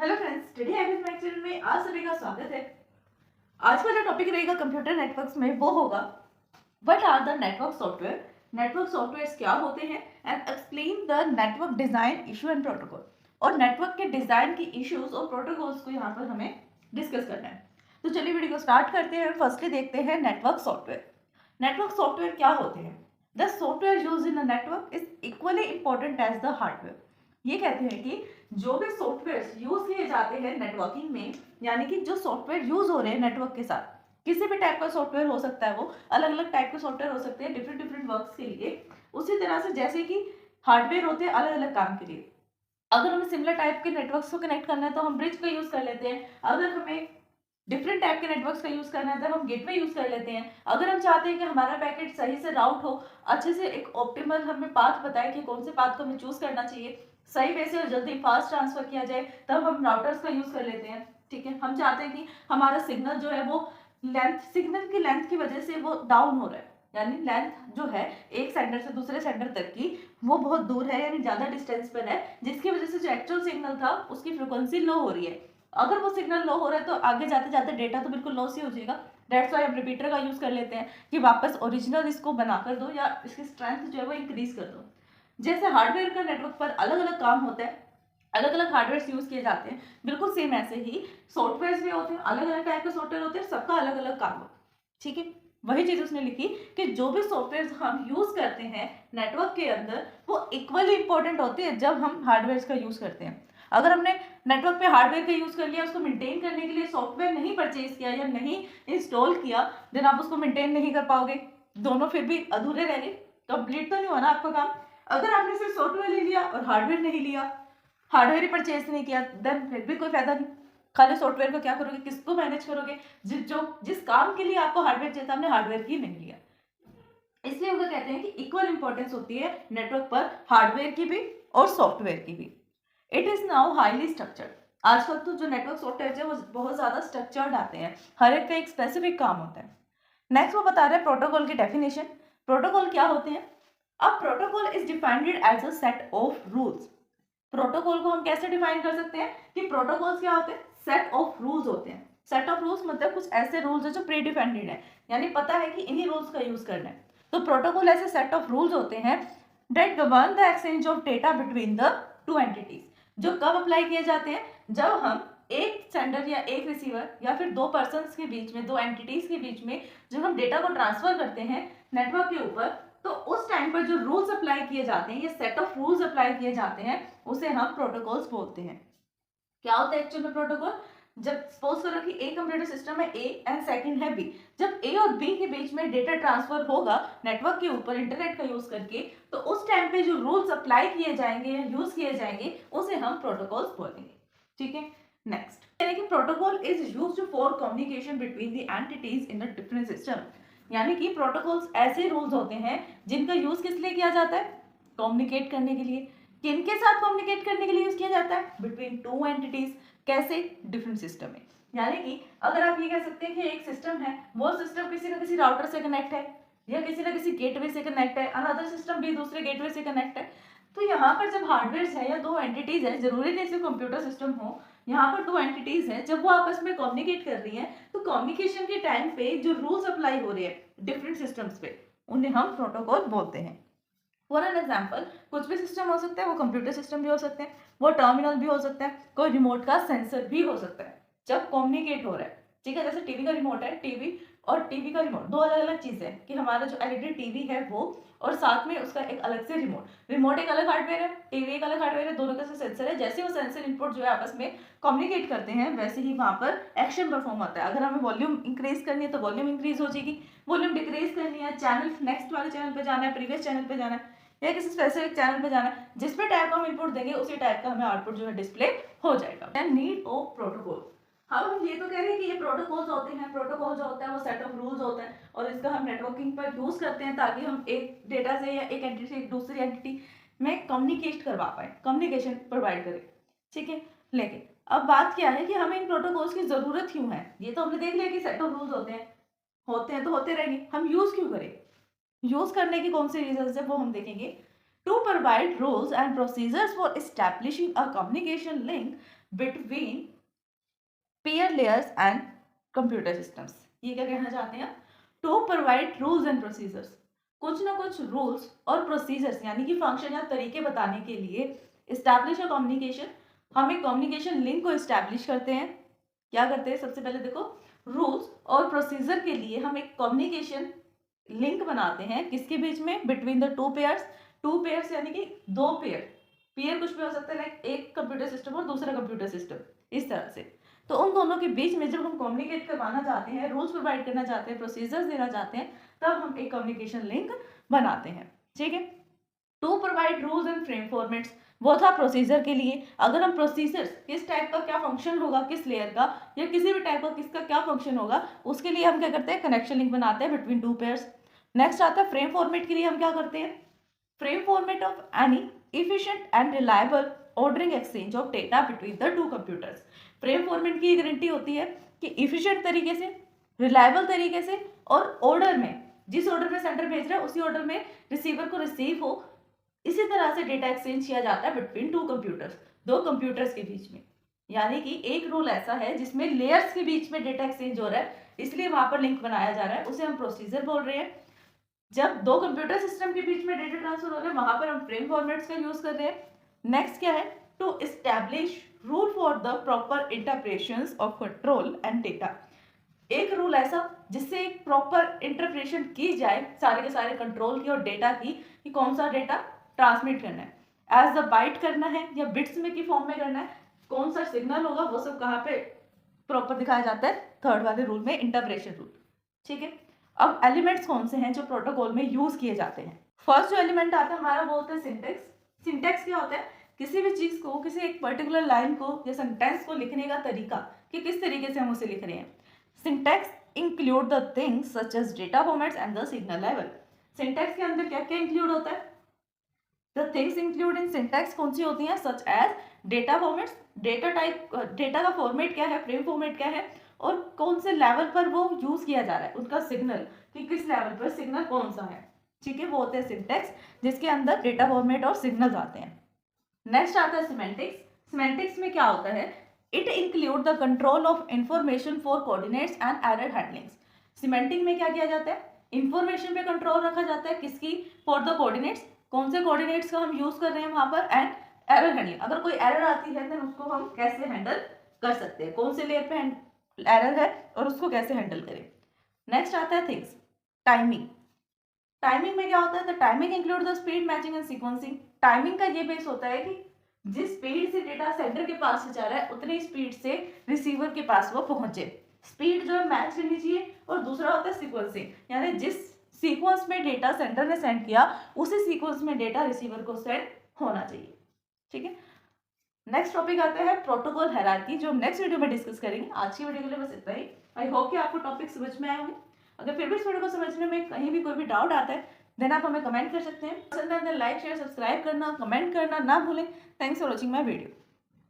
Hello friends, today MS math channel में आप सभी का स्वागत है। आज का जो टॉपिक रहेगा कंप्यूटर नेटवर्क्स में वो होगा what are the network software, network softwares क्या होते हैं and explain the network design issue and protocol. और नेटवर्क के डिजाइन की इश्यूज और प्रोटोकॉल्स को यहाँ पर हमें डिस्कस करना है। तो चलिए वीडियो को स्टार्ट करते हैं। फर्स्टली देखते हैं नेटवर्क सॉफ्टवेयर। नेटवर्क सॉफ्टवेयर क्या होते हैं? The software use in a network is equally important as the hardware. ये कहते हैं कि जो भी सॉफ्टवेयर यूज किए जाते हैं नेटवर्किंग में, यानी कि जो सॉफ्टवेयर यूज हो रहे हैं नेटवर्क के साथ, किसी भी टाइप का सॉफ्टवेयर हो सकता है, वो अलग अलग टाइप के सॉफ्टवेयर हो सकते हैं डिफरेंट डिफरेंट वर्क्स के लिए। उसी तरह से जैसे कि हार्डवेयर होते हैं अलग अलग काम के लिए। अगर हमें सिमिलर टाइप के नेटवर्क्स को कनेक्ट करना है तो हम ब्रिज का यूज कर लेते हैं। अगर हमें डिफरेंट टाइप के नेटवर्क्स का यूज करना है तो हम गेटवे यूज कर लेते हैं। अगर हम चाहते हैं कि हमारा पैकेट सही से राउट हो, अच्छे से एक ऑप्टिमल हमें पाथ बताए कि कौन से पाथ को हमें चूज करना चाहिए, सही वे से और जल्दी फास्ट ट्रांसफर किया जाए, तब हम राउटर्स का यूज कर लेते हैं। ठीक है, हम चाहते हैं कि हमारा सिग्नल जो है वो सिग्नल की लेंथ की वजह से वो डाउन हो रहा है, यानी लेंथ जो है एक सेंडर से दूसरे सेंडर तक की वो बहुत दूर है, यानी ज्यादा डिस्टेंस पर है, जिसकी वजह से जो एक्चुअल सिग्नल था उसकी फ्रिक्वेंसी लो हो रही है। अगर वो सिग्नल लो हो रहा है तो आगे जाते जाते डेटा तो बिल्कुल लॉस ही हो जाएगा। डेट्स वाई हम रिपीटर का यूज कर लेते हैं कि वापस ओरिजिनल इसको बना कर दो या इसकी स्ट्रेंथ जो है वो इंक्रीज कर दो। जैसे हार्डवेयर का नेटवर्क पर अलग अलग काम होता है, अलग अलग हार्डवेयर यूज किए जाते हैं, बिल्कुल सेम ऐसे ही सॉफ्टवेयर भी होते हैं, अलग अलग टाइप के सॉफ्टवेयर होते हैं, सबका अलग अलग काम होता है। ठीक है, वही चीज उसने लिखी कि जो भी सॉफ्टवेयर हम यूज करते हैं नेटवर्क के अंदर वो इक्वली इंपॉर्टेंट होते हैं जब हम हार्डवेयर का यूज करते हैं। अगर हमने नेटवर्क पे हार्डवेयर का यूज कर लिया, उसको मेंटेन करने के लिए सॉफ्टवेयर नहीं परचेज किया या नहीं इंस्टॉल किया, देन आप उसको मेंटेन नहीं कर पाओगे, दोनों फिर भी अधूरे रह गए, कंप्लीट तो नहीं हुआ ना आपका काम। अगर आपने सिर्फ सॉफ्टवेयर ले लिया और हार्डवेयर नहीं लिया, हार्डवेयर ही परचेज नहीं किया, देन फिर भी कोई फायदा नहीं। खाली सॉफ्टवेयर को क्या करोगे, किसको मैनेज करोगे? जिस काम के लिए आपको हार्डवेयर चाहिए था, आपने हार्डवेयर ही नहीं लिया। इसलिए वो कहते हैं कि इक्वल इंपॉर्टेंस होती है नेटवर्क पर हार्डवेयर की भी और सॉफ्टवेयर की भी। It is now highly structured. आजकल तो जो नेटवर्क सॉफ्टवेयर है वो बहुत ज्यादा स्ट्रक्चर्ड आते हैं, हर एक का एक स्पेसिफिक काम होता है। नेक्स्ट वो बता रहे हैं प्रोटोकॉल की डेफिनेशन। प्रोटोकॉल क्या होते हैं? अब protocol is defined as a set of rules. Protocol को हम कैसे डिफाइन कर सकते हैं कि प्रोटोकॉल्स क्या होते हैं? सेट ऑफ रूल्स होते हैं। सेट ऑफ रूल्स मतलब कुछ ऐसे रूल्स है जो प्री डिफाइंड है, यानी पता है कि इन्हीं रूल्स का यूज करना है। तो प्रोटोकॉल ऐसे सेट ऑफ रूल्स होते हैं that govern the exchange of data between the two entities. जो कब अप्लाई किए जाते हैं? जब हम एक सेंडर या एक रिसीवर या फिर दो पर्सन्स के बीच में, दो एंटिटीज के बीच में जब हम डेटा को ट्रांसफर करते हैं नेटवर्क के ऊपर, तो उस टाइम पर जो रूल्स अप्लाई किए जाते हैं, ये सेट ऑफ रूल्स अप्लाई किए जाते हैं, उसे हम प्रोटोकॉल्स बोलते हैं। क्या होता है एक्चुअल में प्रोटोकॉल? जब सपोज करो कि एक कंप्यूटर सिस्टम है ए एंड सेकंड है बी, जब ए और बी के बीच में डेटा ट्रांसफर होगा नेटवर्क के ऊपर इंटरनेट का यूज करके, तो उस टाइम पे जो रूल्स अप्लाई किए जाएंगे या यूज किए जाएंगे उसे हम प्रोटोकॉल्स बोलेंगे। ठीक है, नेक्स्ट यानी कि protocol is used for communication between the entities in a different system. यानी कि प्रोटोकॉल्स ऐसे रूल्स होते हैं जिनका यूज किस लिए किया जाता है? कम्युनिकेट करने के लिए। किनके साथ कम्युनिकेट करने के लिए यूज किया जाता है? Between two entities. कैसे? डिफरेंट सिस्टम में। यानी कि अगर आप ये कह सकते हैं कि एक सिस्टम है, वो सिस्टम किसी ना किसी राउटर से कनेक्ट है या किसी ना किसी गेटवे से कनेक्ट है, अनदर सिस्टम भी दूसरे गेटवे से कनेक्ट है। तो यहाँ पर जब हार्डवेयर है या दो एंटिटीज है, जरूरी नहीं सिर्फ कंप्यूटर सिस्टम हो, यहाँ पर दो एंटिटीज हैं, जब वो आपस में कम्युनिकेट कर रही हैं तो कम्युनिकेशन के टाइम पे जो रूल्स अप्लाई हो रहे हैं डिफरेंट सिस्टम्स पे, उन्हें हम प्रोटोकॉल बोलते हैं। फॉर एन एग्जाम्पल, कुछ भी सिस्टम हो सकता है, वो कंप्यूटर सिस्टम भी हो सकते हैं, वो टर्मिनल भी हो सकता है, कोई रिमोट का सेंसर भी हो सकता है जब कम्युनिकेट हो रहा है। ठीक है, जैसे टीवी का रिमोट है, टीवी और टीवी का रिमोट दो अलग अलग चीजें हैं कि हमारा जो एलईडी टीवी है वो, और साथ में उसका एक अलग से रिमोट एक अलग हार्डवेयर है, टीवी एक अलग हार्डवेयर है, दोनों का सेंसर है। जैसे वो सेंसर इनपुट जो है आपस में कम्युनिकेट करते हैं, वैसे ही वहां पर एक्शन परफॉर्म होता है। अगर हमें वॉल्यूम इंक्रीज करनी है तो वॉल्यूम इंक्रीज हो जाएगी, वॉल्यूम डिक्रीज करनी है, चैनल नेक्स्ट वाले चैनल पे जाना है, प्रीवियस चैनल पे जाना है या किसी स्पेसिफिक चैनल पे जाना है, जिस पे टाइप का हम इनपुट देंगे उसी टाइप का हमें आउटपुट जो है डिस्प्ले हो जाएगा। Need of protocol. हम ये तो कह रहे हैं कि ये प्रोटोकॉल्स होते हैं, प्रोटोकॉल जो होता है वो सेट ऑफ रूल्स होता है और इसका हम नेटवर्किंग पर यूज करते हैं ताकि हम एक डेटा से या एक एंटिटी से एक दूसरी एंटिटी में कम्युनिकेट करवा पाए, कम्युनिकेशन प्रोवाइड करें। ठीक है, लेकिन अब बात क्या है कि हमें इन प्रोटोकॉल्स की जरूरत क्यों है? ये तो हमने देख लिया कि सेट ऑफ रूल्स होते हैं तो होते रहेंगे, हम यूज क्यों करें? यूज करने के कौन से रीजन है वो हम देखेंगे। To provide rules and procedures for establishing a communication link between peer layers and computer systems। ये क्या कहना चाहते हैं? To provide rules and procedures, कुछ ना कुछ रूल्स और प्रोसीजर्स यानी कि फंक्शन या तरीके बताने के लिए इस्टेब्लिश अ कम्युनिकेशन, हम एक कम्युनिकेशन लिंक को इस्टेब्लिश करते हैं। क्या करते हैं? सबसे पहले देखो, रूल्स और प्रोसीजर के लिए हम एक कम्युनिकेशन लिंक बनाते हैं, किसके बीच में? Between the two pairs. Two pairs यानी कि दो पेयर, पेयर कुछ भी हो सकता है, लाइक एक कंप्यूटर सिस्टम और दूसरा कंप्यूटर सिस्टम, इस तरह से। तो उन दोनों के बीच में जब हम कम्युनिकेट करवाना चाहते हैं, रूल्स प्रोवाइड करना चाहते हैं, प्रोसीजर्स देना चाहते हैं, तब हम एक कम्युनिकेशन लिंक बनाते हैं। ठीक है, to provide rules and frame formats, वो था प्रोसीजर के लिए। अगर हम प्रोसीजर्स, किस टाइप का क्या फंक्शन होगा किस लेयर का, या किसी भी टाइप का किसका क्या फंक्शन होगा, उसके लिए हम क्या करते हैं? कनेक्शन लिंक बनाते हैं बिटवीन टू पेयर्स। नेक्स्ट आता है फ्रेम फॉर्मेट के लिए हम क्या करते हैं? Frame format of any efficient and reliable ordering exchange of data between the two computers। Frame format की गारंटी होती है कि इफिशिएंट तरीके से, रिलायबल तरीके से और ऑर्डर में, जिस ऑर्डर में सेंडर भेज रहा है उसी ऑर्डर में रिसीवर को रिसीव हो, इसी तरह से डेटा एक्सचेंज किया जाता है बिटवीन टू कंप्यूटर्स, दो कंप्यूटर्स के बीच में। यानी कि एक रूल ऐसा है जिसमें लेयर्स के बीच में डेटा एक्सचेंज हो रहा है, इसलिए वहां पर लिंक बनाया जा रहा है, उसे हम प्रोसीजर बोल रहे हैं। जब दो कंप्यूटर सिस्टम के बीच में डेटा ट्रांसफर हो रहा है, वहां पर हम फ्रेम फॉर्मेट्स का यूज कर रहे हैं। नेक्स्ट क्या है? To establish rule for the proper interpretations of control and data. एक रूल ऐसा जिससे एक प्रॉपर इंटरप्रेशन की जाए सारे के सारे कंट्रोल की और डेटा की, कि कौन सा डेटा ट्रांसमिट करना है, एज द बाइट करना है या बिट्स में की फॉर्म में करना है, कौन सा सिग्नल होगा, वो सब कहाँ पे प्रॉपर दिखाया जाता है? थर्ड वाले रूल में, इंटरप्रेशन रूल। ठीक है, अब एलिमेंट्स कौन से हैं जो प्रोटोकॉल में यूज किए जाते हैं? फर्स्ट जो एलिमेंट आता है हमारा वो होता है सिंटेक्स। सिंटेक्स क्या होता है? किसी भी चीज को, किसी एक पर्टिकुलर लाइन को या सेंटेंस को लिखने का तरीका, कि किस तरीके से हम उसे लिख रहे हैं। Syntax include the things such as data formats and the signal level. Syntax के अंदर क्या क्या इंक्लूड होता है? The things include in syntax कौन सी होती हैं? Such as data formats, data type, data का फॉर्मेट क्या है, फ्रेम फॉर्मेट क्या है, और कौन से लेवल पर वो यूज किया जा रहा है, उनका सिग्नल, कि किस लेवल पर सिग्नल कौन सा है। ठीक है, वो होते हैं सिंटेक्स, जिसके अंदर डेटा फॉर्मेट और सिग्नल्स आते हैं। नेक्स्ट आता है सिमेंटिक्स। सिमेंटिक्स में क्या होता है? It include the control of information for coordinates and error handlings. Semantic में क्या किया जाता है? इंफॉर्मेशन पे कंट्रोल रखा जाता है, किसकी? फॉर द कोऑर्डिनेट्स, कौन से कोऑर्डिनेट्स का हम यूज कर रहे हैं वहां पर, एंड एरर हैंडलिंग, अगर कोई एरर आती है तो उसको हम कैसे हैंडल कर सकते हैं, कौन से लेयर पे एरर है और उसको कैसे हैंडल करें। नेक्स्ट आता है थिंग्स। टाइमिंग। टाइमिंग में क्या होता है? The timing include the speed, matching and sequencing. Timing का ये बेस होता है कि जिस स्पीड से डेटा सेंडर के पास से जा रहा है उतनी स्पीड से रिसीवर के पास वो पहुंचे। स्पीड जो है मैच करनी चाहिए, और दूसरा होता है सीक्वेंसिंग, यानी जिस सीक्वेंस में डेटा सेंडर ने सेंड किया उसी सीक्वेंस में डेटा रिसीवर को सेंड होना चाहिए। ठीक है, नेक्स्ट टॉपिक आता है प्रोटोकॉल हायरार्की, जो हम नेक्स्ट वीडियो में डिस्कस करेंगे। आज की वीडियो के लिए बस इतना ही। आई होप कि आपको टॉपिक समझ में आए होंगे। अगर फिर भी इस वीडियो को समझने में कहीं भी कोई भी डाउट आता है, देन आप हमें कमेंट कर सकते हैं। पसंद है तो लाइक शेयर सब्सक्राइब करना, कमेंट करना ना भूलें। Thanks for watching my video.